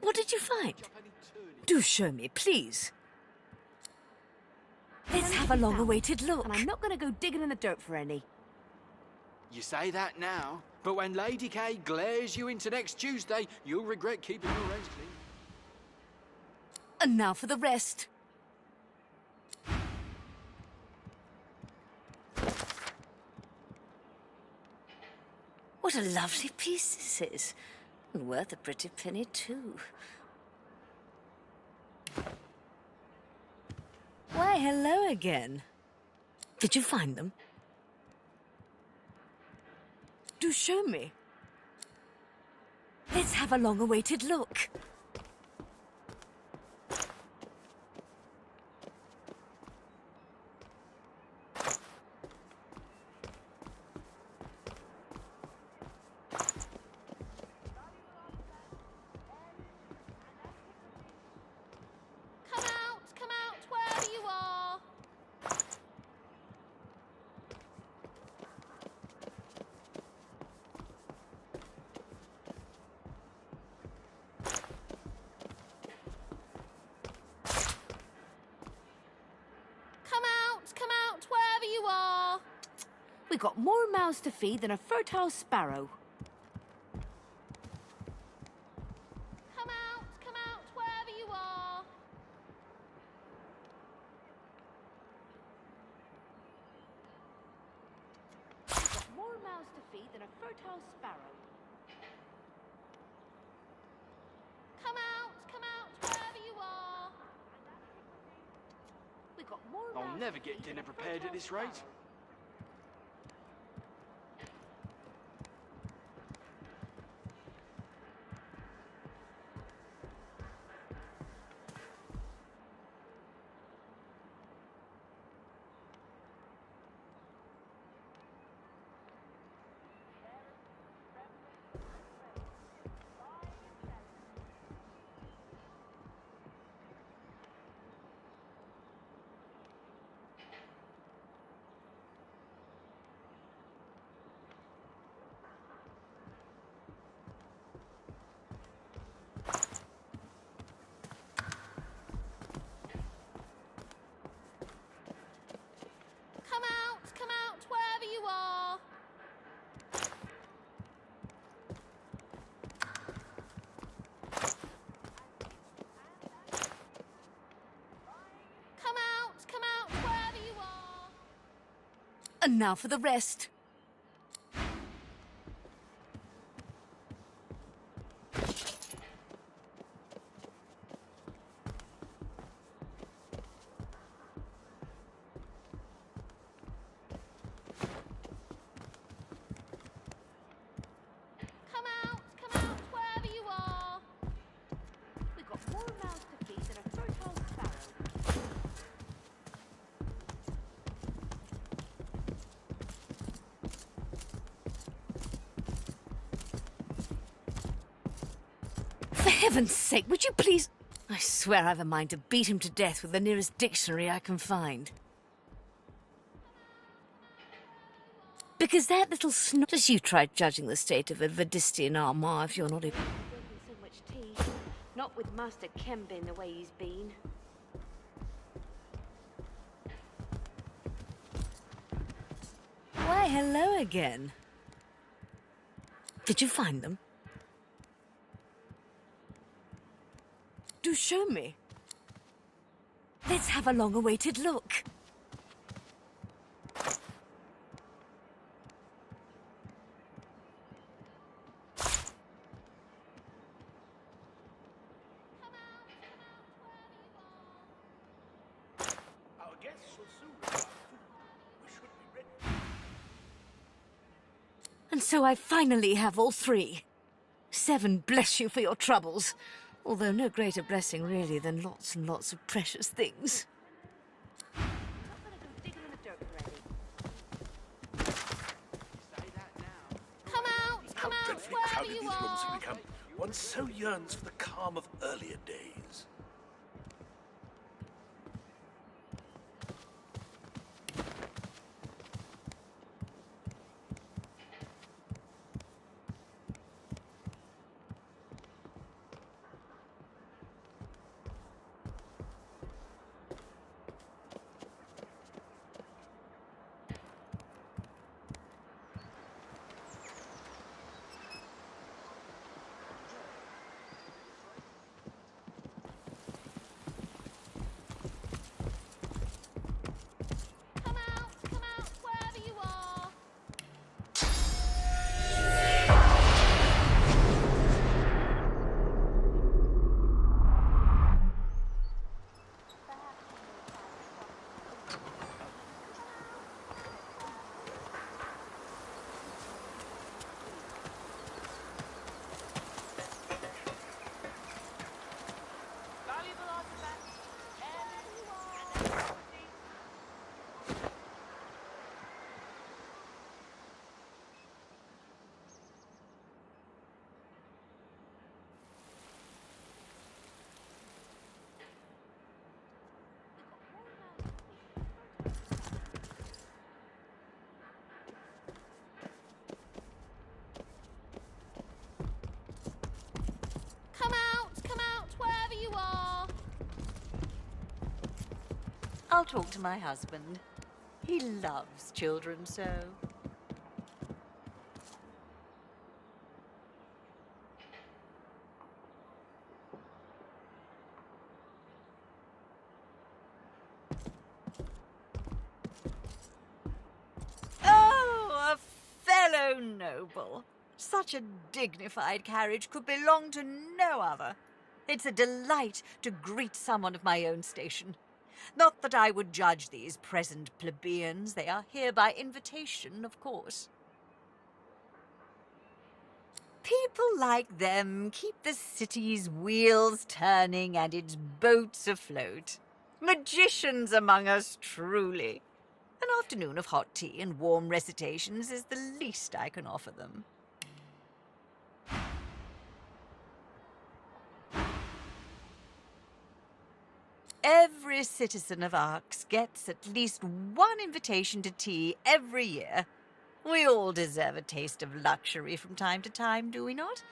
What did you find? Do show me, please. Let's have a long-awaited look. And I'm not going to go digging in the dirt for any. You say that now, but when Lady K glares you into next Tuesday, you'll regret keeping your hands clean. And now for the rest. What a lovely piece this is. And worth a pretty penny, too. Why, hello again. Did you find them? Do show me. Let's have a long-awaited look. Come out, wherever you are. Come out, wherever you are. We got more mouths to feed than a fertile sparrow. Come out, wherever you are. We got more mouths to feed than a fertile sparrow. Come out, wherever you are. We got more I'll mouths never to get feed than dinner a prepared at fertile this rate. sparrow. Come out, wherever you are. Come out, wherever you are. And now for the rest. Come out, wherever you are. We got more mouths to feed than a fertile sparrow. For heaven's sake, would you please... I swear I've a mind to beat him to death with the nearest dictionary I can find. Because that little snot... Just you try judging the state of a Vadistian Armagh if you're not... Drinking so much tea. Not with Master Kembin the way he's been. Why, hello again. Did you find them? Do show me. Let's have a long-awaited look. Our guests will soon arrive. We should be ready. And so I finally have all three. 7 bless you for your troubles. Although no greater blessing, really, than lots and lots of precious things. I'm not going to go digging in the dirt for any. Say that now. How Come out, dreadfully wherever crowded you these rooms are. have become. One so yearns for the calm of earlier days. I'll talk to my husband. He loves children so. Oh, a fellow noble. Such a dignified carriage could belong to no other. It's a delight to greet someone of my own station. Not that I would judge these present plebeians. They are here by invitation, of course. People like them keep the city's wheels turning and its boats afloat. Magicians among us, truly. An afternoon of hot tea and warm recitations is the least I can offer them. Every citizen of Arx gets at least one invitation to tea every year. We all deserve a taste of luxury from time to time, do we not?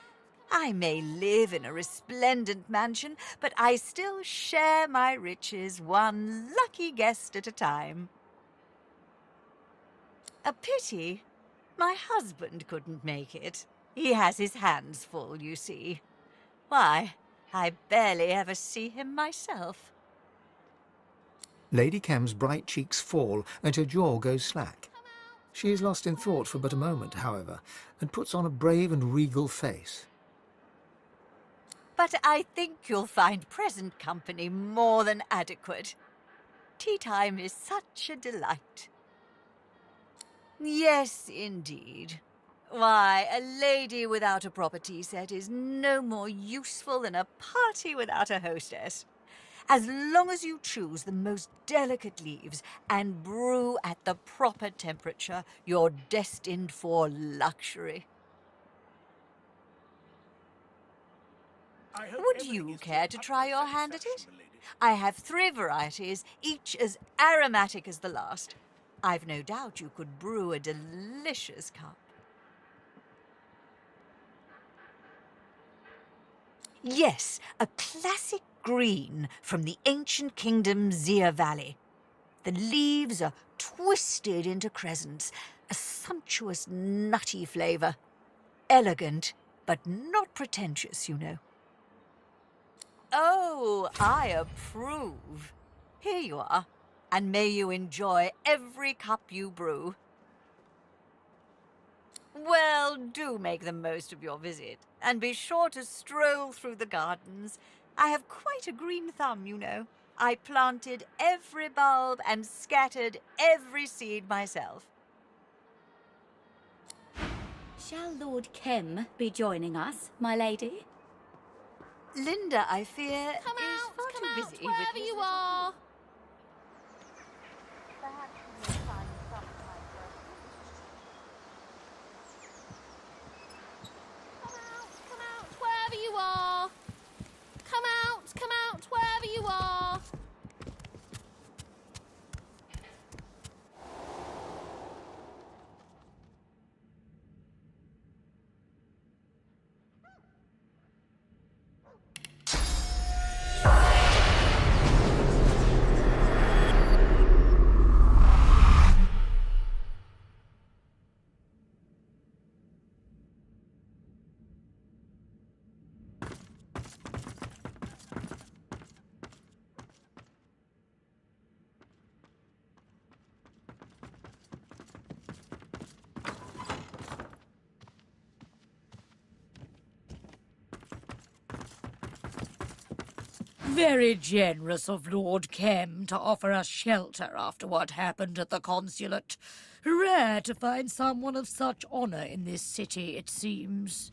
I may live in a resplendent mansion, but I still share my riches, one lucky guest at a time. A pity my husband couldn't make it. He has his hands full, you see. Why, I barely ever see him myself. Lady Kem's bright cheeks fall and her jaw goes slack. She is lost in thought for but a moment, however, and puts on a brave and regal face. But I think you'll find present company more than adequate. Tea time is such a delight. Yes, indeed. Why, a lady without a proper tea set is no more useful than a party without a hostess. As long as you choose the most delicate leaves and brew at the proper temperature, you're destined for luxury. I hope Would everything you is care kept to up try to your hand at it? satisfaction, milady. I have 3 varieties, each as aromatic as the last. I've no doubt you could brew a delicious cup. Yes, a classic green from the ancient kingdom Zia Valley. The leaves are twisted into crescents, a sumptuous nutty flavour. Elegant, but not pretentious, you know. Oh, I approve. Here you are, and may you enjoy every cup you brew. Well, do make the most of your visit, and be sure to stroll through the gardens. I have quite a green thumb, you know. I planted every bulb and scattered every seed myself. Shall Lord Kem be joining us, my lady? Linda, I fear, Come is out, far come too out, busy wherever with his you little are. Perhaps you may find some time for us. Come out, wherever you are. Come out, wherever you are. Very generous of Lord Kem to offer us shelter after what happened at the consulate. Rare to find someone of such honor in this city, it seems.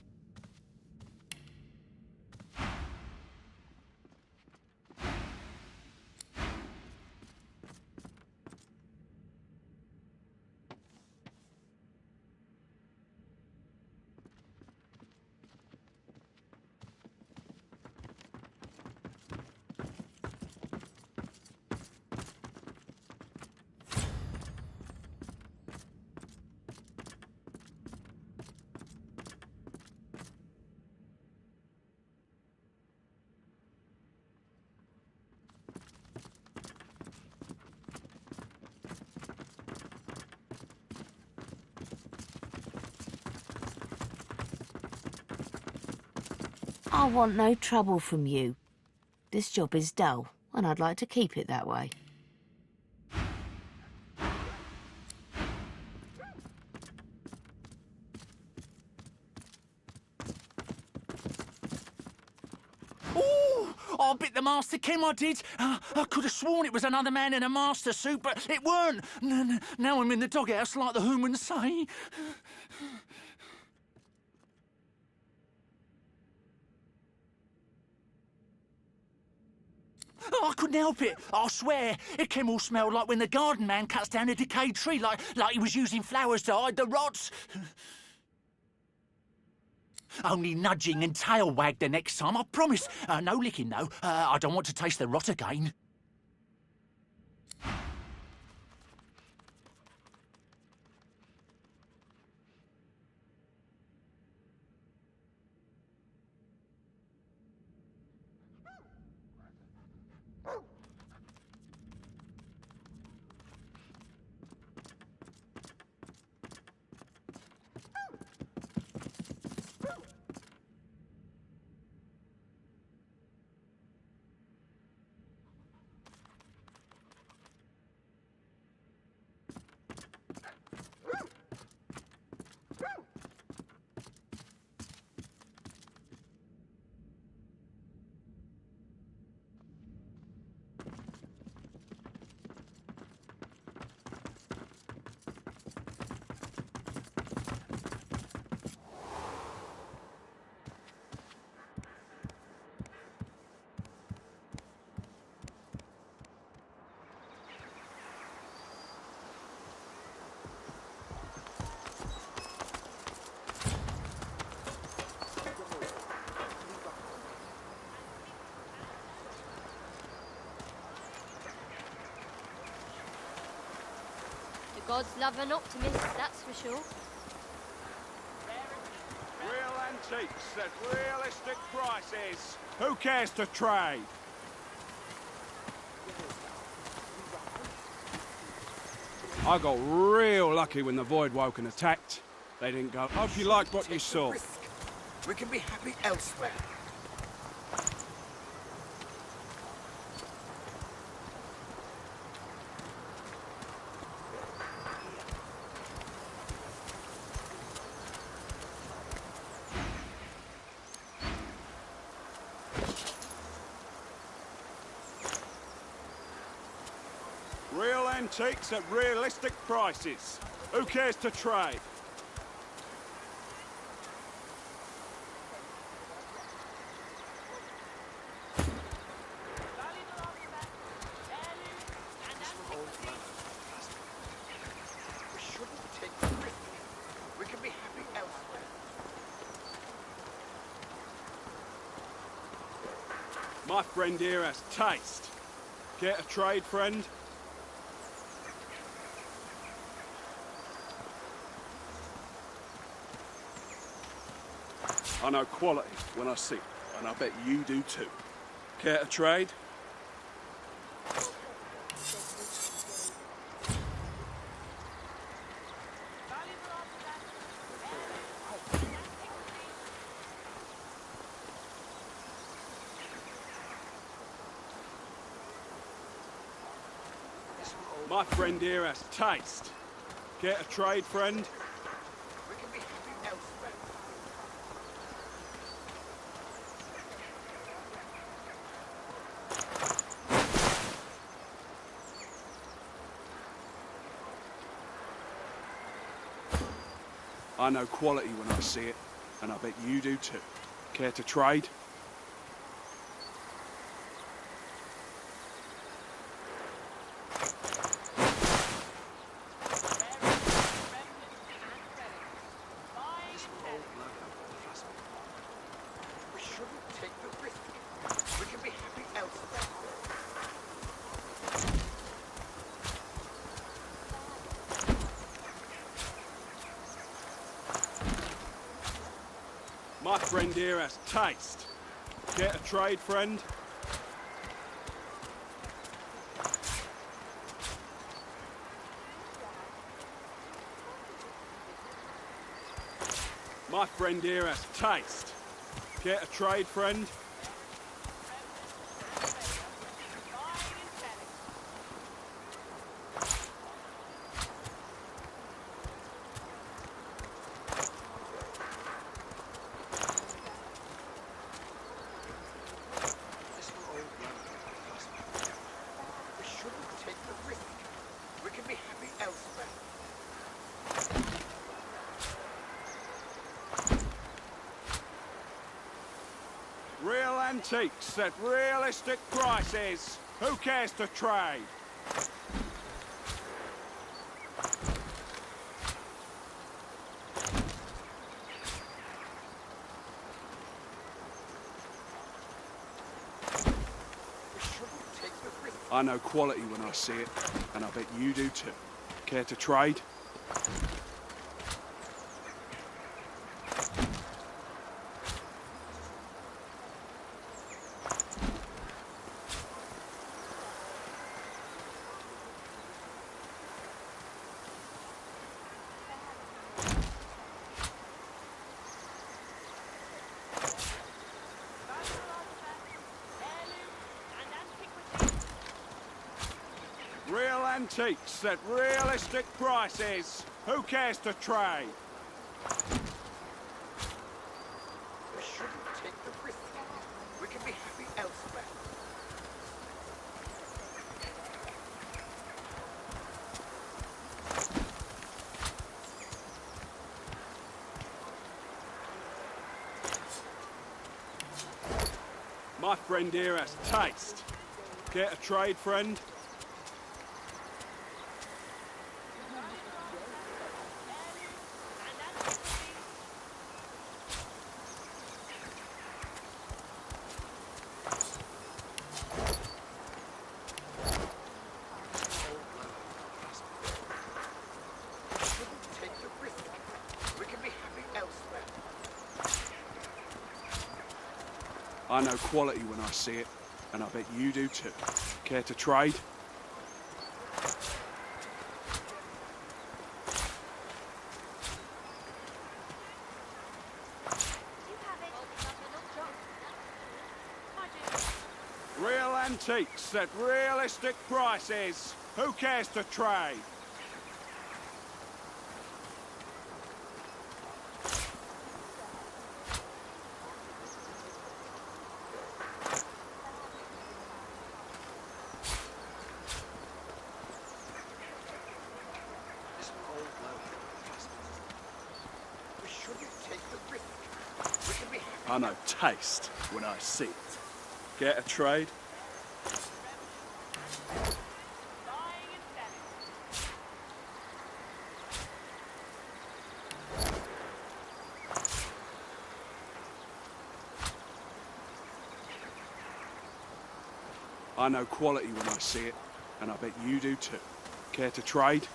I want no trouble from you. This job is dull, and I'd like to keep it that way. Oh, I bit the Master Kim, I did. I could have sworn it was another man in a master suit, but it weren't. Now I'm in the doghouse like the humans say. Oh, I couldn't help it. I swear, it came all smelled like when the garden man cuts down a decayed tree, like he was using flowers to hide the rots. Only nudging and tail wag the next time, I promise. No licking, though. I don't want to taste the rot again. The gods love an optimist, that's for sure. Real antiques at realistic prices. Who cares to trade? I got real lucky when the Void woke and attacked. They didn't go, hope you liked what you saw. We can be happy elsewhere. Real antiques at realistic prices. Who cares to trade? We shouldn't take the risk. We can be happy elsewhere. My friend here has taste. Care to trade, friend? I know quality when I see it, and I bet you do too. Care to trade? My friend here has taste. Care to trade, friend? We can be happy elsewhere. I know quality when I see it, and I bet you do too. Care to trade? We shouldn't take the risk. We can be happy elsewhere. My friend here has taste. Care to trade, friend? My friend here has taste. Get a trade, friend? This will all run. We shouldn't take the risk. We can be happy elsewhere. Real antiques at realistic prices. Who cares to trade? We shouldn't take the risk. I know quality when I see it, and I bet you do too. Care to trade? Real antiques at realistic prices. Who cares to trade? We shouldn't take the risk. We can be happy elsewhere. My friend here has taste. Get a trade, friend? We shouldn't take the risk. We can be happy elsewhere. I know quality when I see it, and I bet you do too. Care to trade? Real antiques at realistic prices. Who cares to trade? This will all blow. We shouldn't take the risk. We can be happy. I know taste when I see it. Get a trade? I know quality when I see it, and I bet you do too. Care to trade?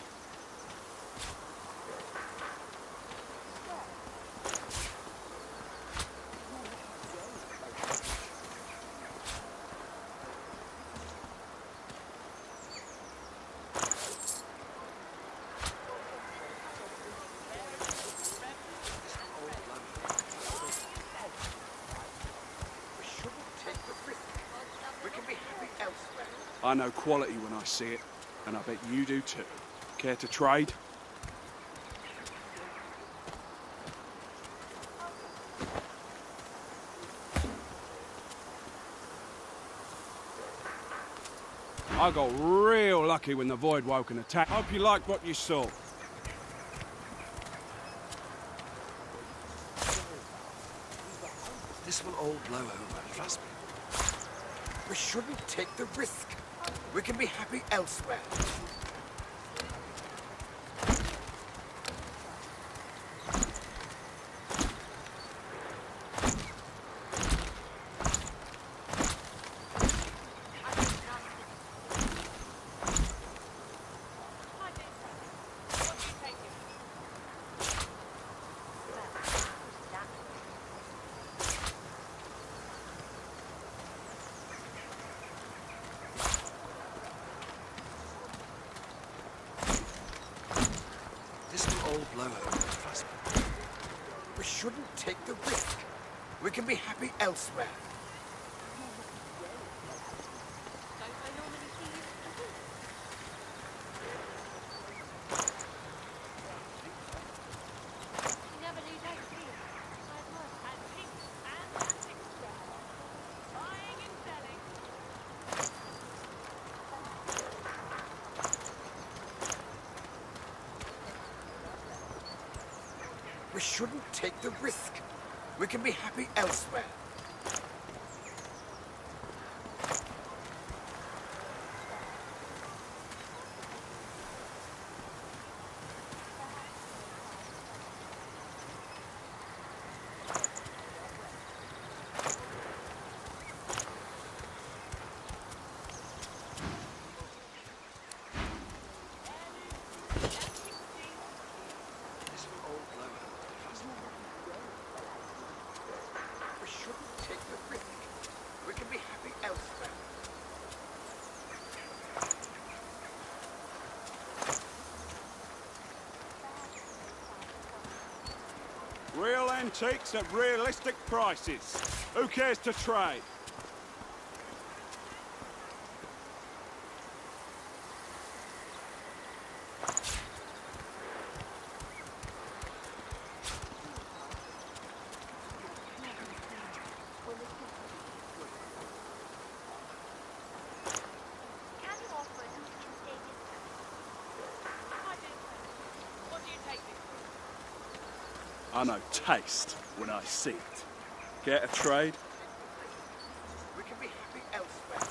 We shouldn't take the risk. We can be happy elsewhere. I know quality when I see it, and I bet you do too. Care to trade? I got real lucky when the Void woke and attacked. Hope you liked what you saw. This will all blow over, trust me. We shouldn't take the risk. We can be happy elsewhere. This will all blow over, trust me. We shouldn't take the risk. We can be happy elsewhere. Don't I normally see you? You never lose hope, do you? I've lost antiques and antiques square. Buying and selling. We shouldn't take the risk. We can be happy elsewhere. We shouldn't take the risk. We can be happy elsewhere. Real antiques at realistic prices. Who cares to trade? Can you offer us some stated? I do. What do you take this for? I know taste when I see it. Care to trade? We can be happy elsewhere.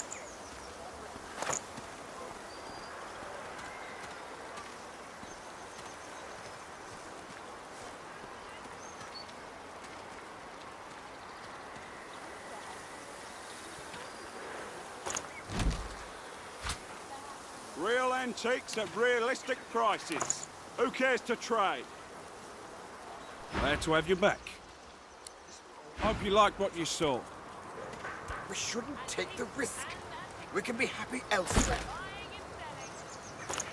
Real antiques at realistic prices. Who cares to trade? Glad to have you back. Hope you liked what you saw. We shouldn't take the risk. We can be happy elsewhere. Buying and selling.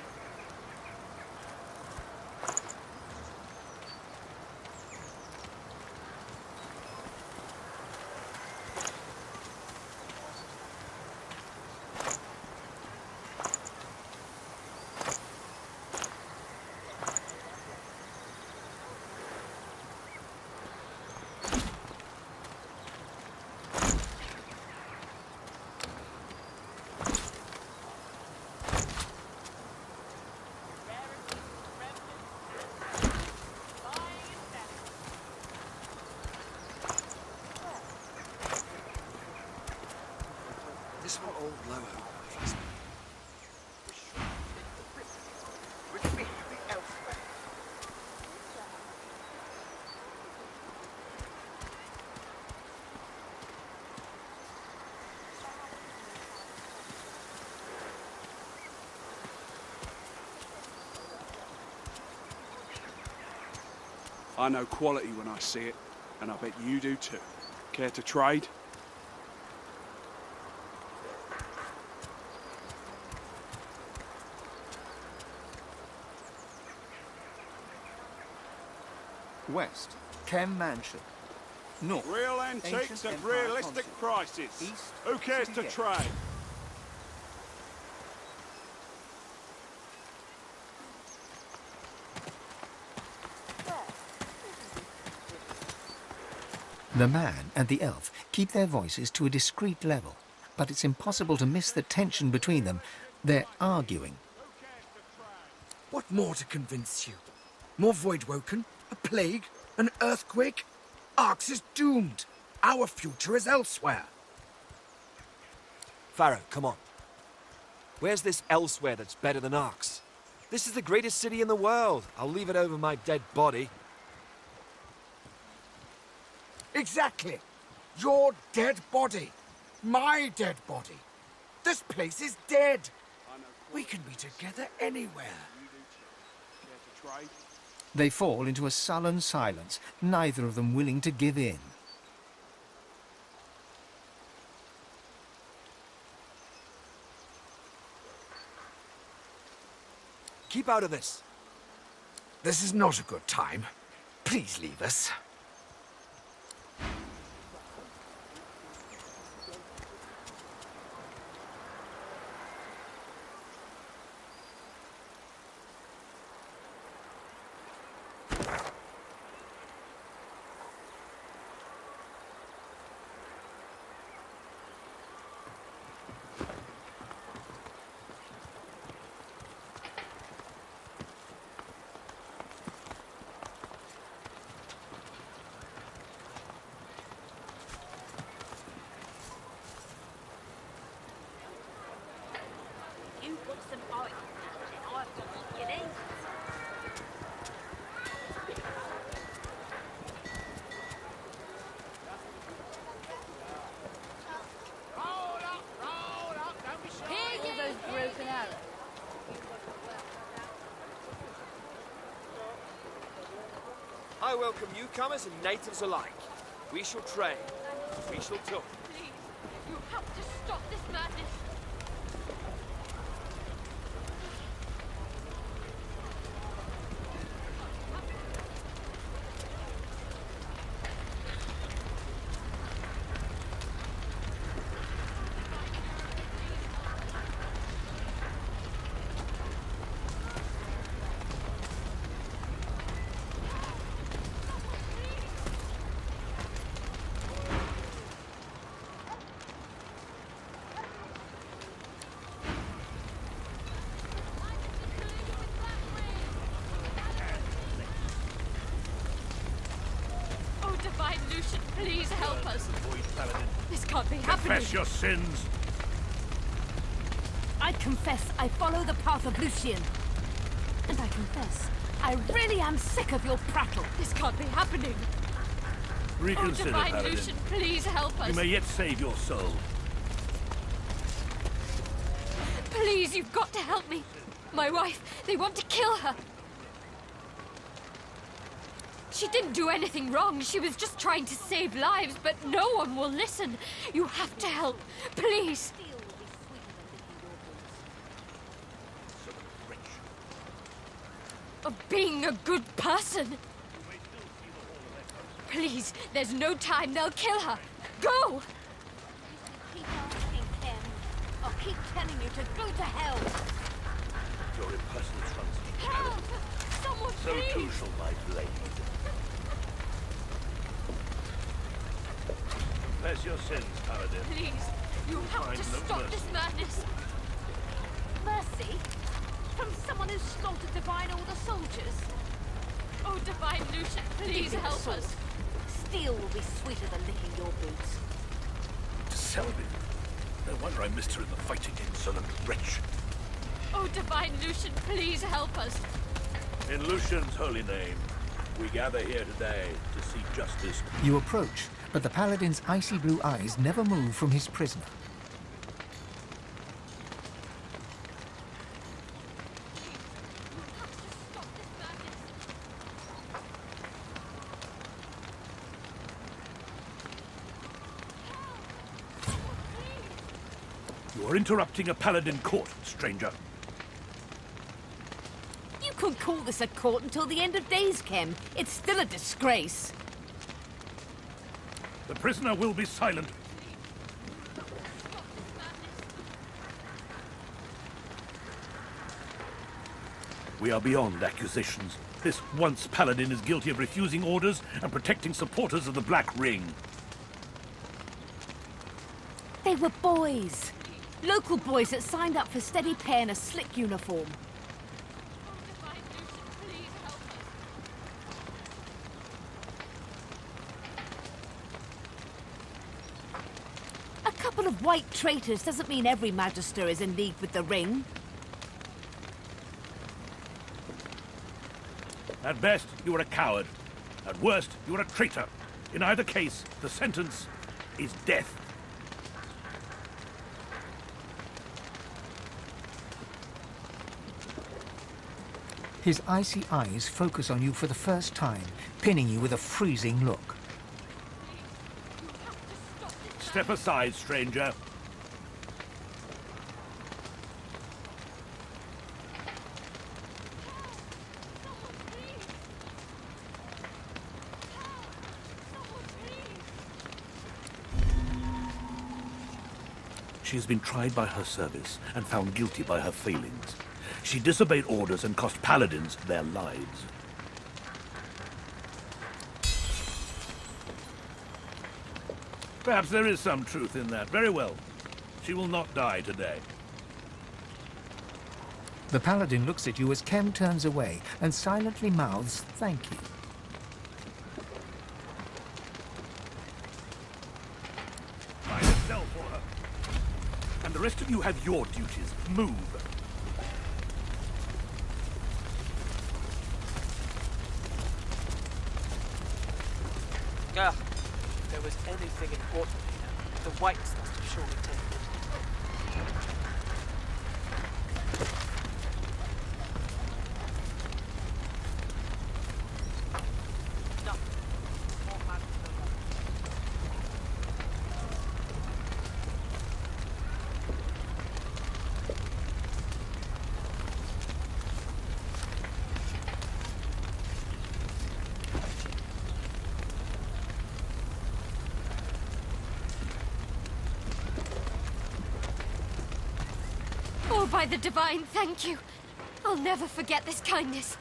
This will all blow over, trust me. We shouldn't take the risk. We can be happy elsewhere. I know quality when I see it, and I bet you do too. Care to trade? West, Kem Mansion. North, Real antiques Ancient at Empire realistic Consulate. prices. East, Who cares City to Gate. trade? The man and the elf keep their voices to a discreet level, but it's impossible to miss the tension between them. They're arguing. What more to convince you? More Voidwoken? A plague? An earthquake? Arx is doomed. Our future is elsewhere. Pharaoh, come on. Where's this elsewhere that's better than Arx? This is the greatest city in the world. I'll leave it over my dead body. Exactly. Your dead body. My dead body. This place is dead. We can be together anywhere. Care to trade? They fall into a sullen silence, neither of them willing to give in. Keep out of this. This is not a good time. Please leave us. I welcome newcomers and natives alike. We shall trade. We shall talk. Please, you have to stop this madness. Divine Lucian, please help us. This can't be happening. Confess your sins. I confess I follow the path of Lucian. And I confess, I really am sick of your prattle. This can't be happening. Reconsider, Divine Paladin. Lucian, please help us. You may yet save your soul. Please, you've got to help me. My wife, they want to kill her. She didn't do anything wrong. She was just trying to save lives, but no one will listen. You have to help. Please. Of being a good person. Please, there's no time. They'll kill her. Go! Keep asking, Ken. I'll keep telling you to go to hell. Your impersonal translation. Help! Someone, So please! too shall my blade. Confess your sins, Paladin. Please, you have Find to no stop mercy. this madness. Mercy? From someone who slaughtered Divine all the soldiers? Oh, Divine Lucian, please help us. Steel will be sweeter than licking your boots. Selby. No wonder I missed her in the fighting, insolent wretch. Oh, Divine Lucian, please help us. In Lucian's holy name, we gather here today to seek justice. You approach, but the Paladin's icy blue eyes never move from his prisoner. You are interrupting a Paladin court, stranger. You can call this a court until the end of days, Ken. It's still a disgrace. The prisoner will be silent. We are beyond accusations. This once Paladin is guilty of refusing orders and protecting supporters of the Black Ring. They were boys. Local boys that signed up for steady pay in a slick uniform. Divine Lucian, please help us. A couple of white traitors doesn't mean every Magister is in league with the Ring. At best, you are a coward. At worst, you are a traitor. In either case, the sentence is death. His icy eyes focus on you for the first time, pinning you with a freezing look. Step aside, stranger. She has been tried by her service and found guilty by her failings. She disobeyed orders and cost paladins their lives. Perhaps there is some truth in that. Very well. She will not die today. The Paladin looks at you as Kem turns away and silently mouths thank you. Find a cell for her. And the rest of you have your duties. Move. Ah, if there was anything important here, the Whites must have surely taken it. Oh, by the divine, thank you. I'll never forget this kindness.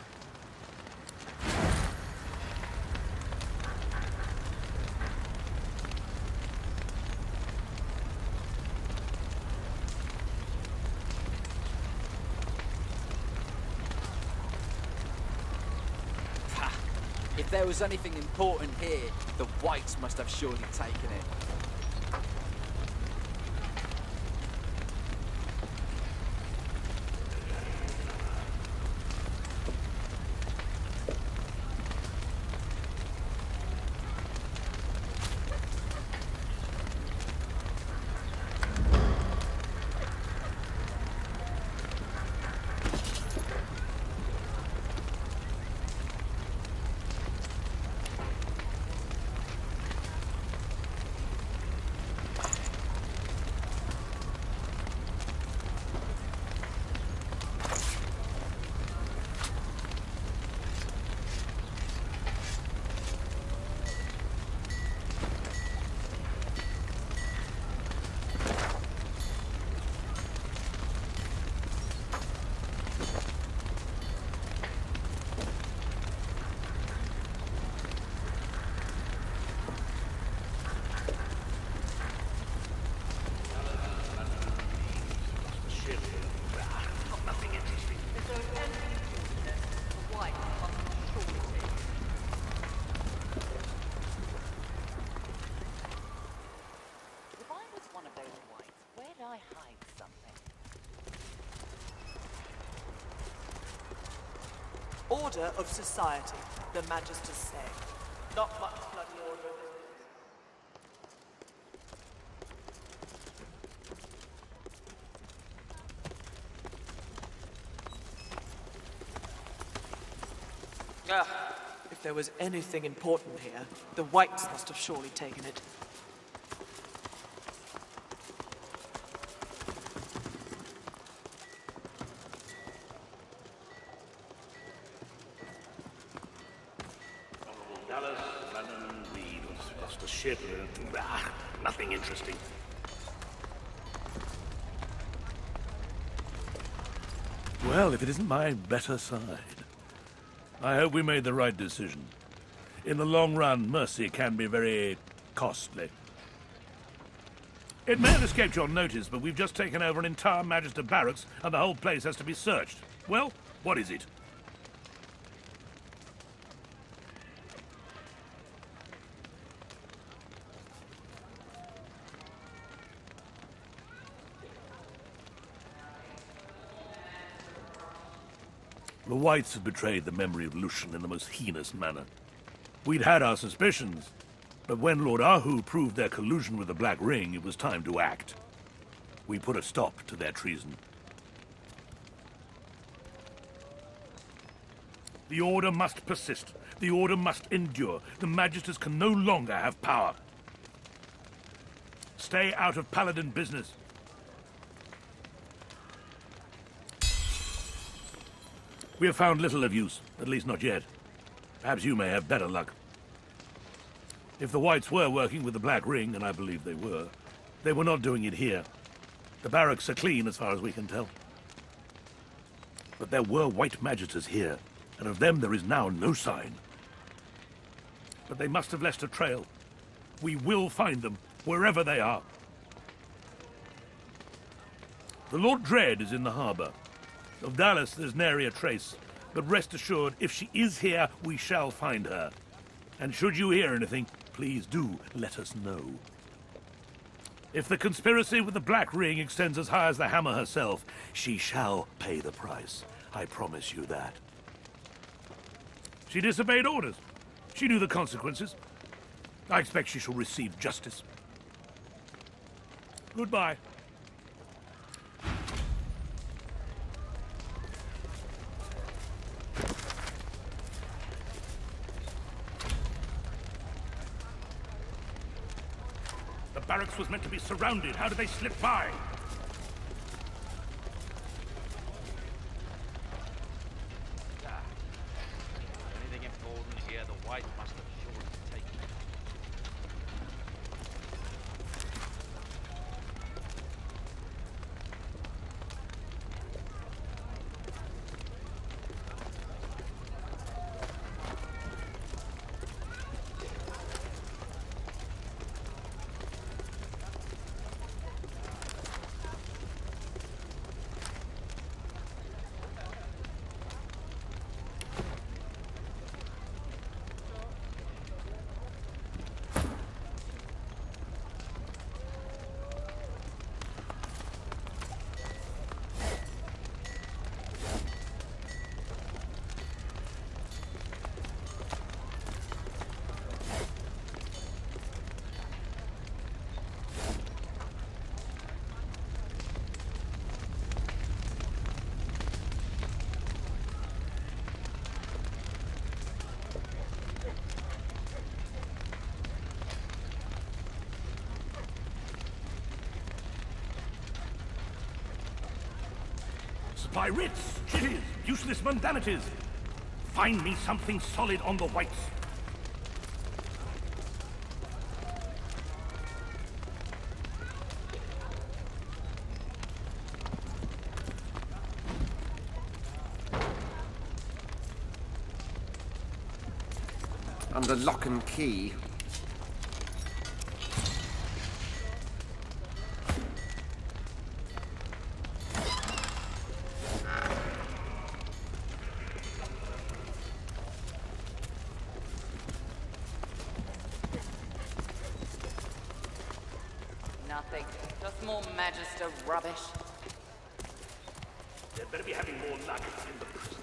If there was anything important here, the Whites must have surely taken it. Order of society, the Magisters say. Not much bloody order. Ah, if there was anything important here, the Whites must have surely taken it. Nothing interesting. Well, if it isn't my better side. I hope we made the right decision. In the long run, mercy can be very costly. It may have escaped your notice, but we've just taken over an entire Magister barracks, and the whole place has to be searched. Well, what is it? The Whites have betrayed the memory of Lucian in the most heinous manner. We'd had our suspicions, but when Lord Ahu proved their collusion with the Black Ring, it was time to act. We put a stop to their treason. The Order must persist. The Order must endure. The Magisters can no longer have power. Stay out of Paladin business. We have found little of use, at least not yet. Perhaps you may have better luck. If the Whites were working with the Black Ring, and I believe they were not doing it here. The barracks are clean as far as we can tell. But there were White Magisters here, and of them there is now no sign. But they must have left a trail. We will find them, wherever they are. The Lord Dread is in the harbour. Of Dallas, there's nary a trace, but rest assured, if she is here, we shall find her. And should you hear anything, please do let us know. If the conspiracy with the Black Ring extends as high as the Hammer herself, she shall pay the price. I promise you that. She disobeyed orders. She knew the consequences. I expect she shall receive justice. Goodbye. The barracks was meant to be surrounded. How did they slip by? Anything important here, the White must have surely taken it. Supply writs, chitties, useless mundanities. Find me something solid on the Whites. Under lock and key. Nothing. Just more Magister rubbish. They'd better be having more luck in the prison.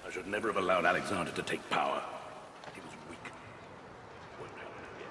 I should never have allowed Alexander to take power. He was weak. Won't happen again.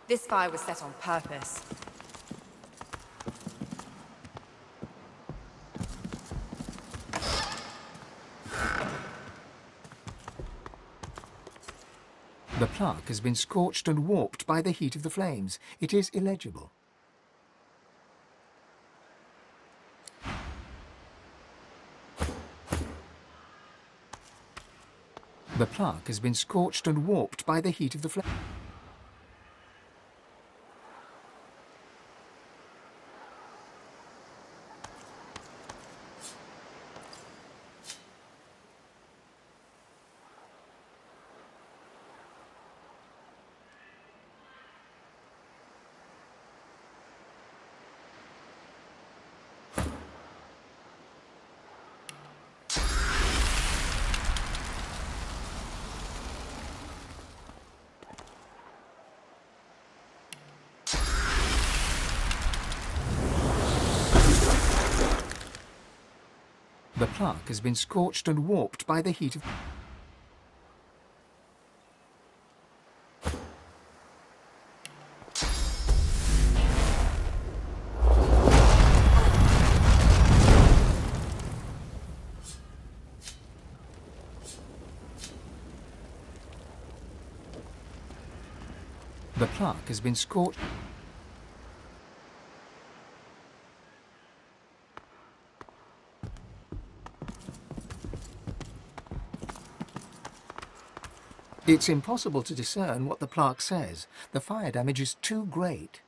This fire was set on purpose. The plaque has been scorched and warped by the heat of the flames. It is illegible. The plaque has been scorched and warped by the heat of the flames. The plaque has been scorched and warped by the heat of... The plaque has been scorched... It's impossible to discern what the plaque says. The fire damage is too great.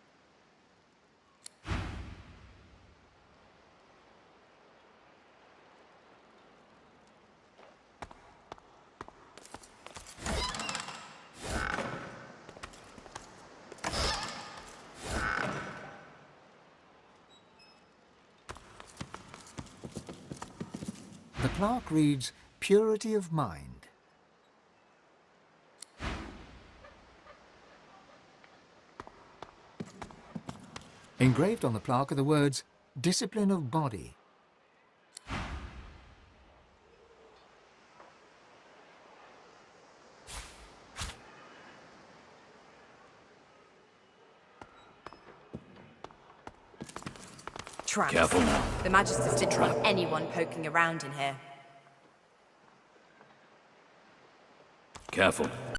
The plaque reads, "Purity of mind." Engraved on the plaque are the words, "Discipline of body." Traps. Careful now. The Magisters didn't want anyone poking around in here. Careful.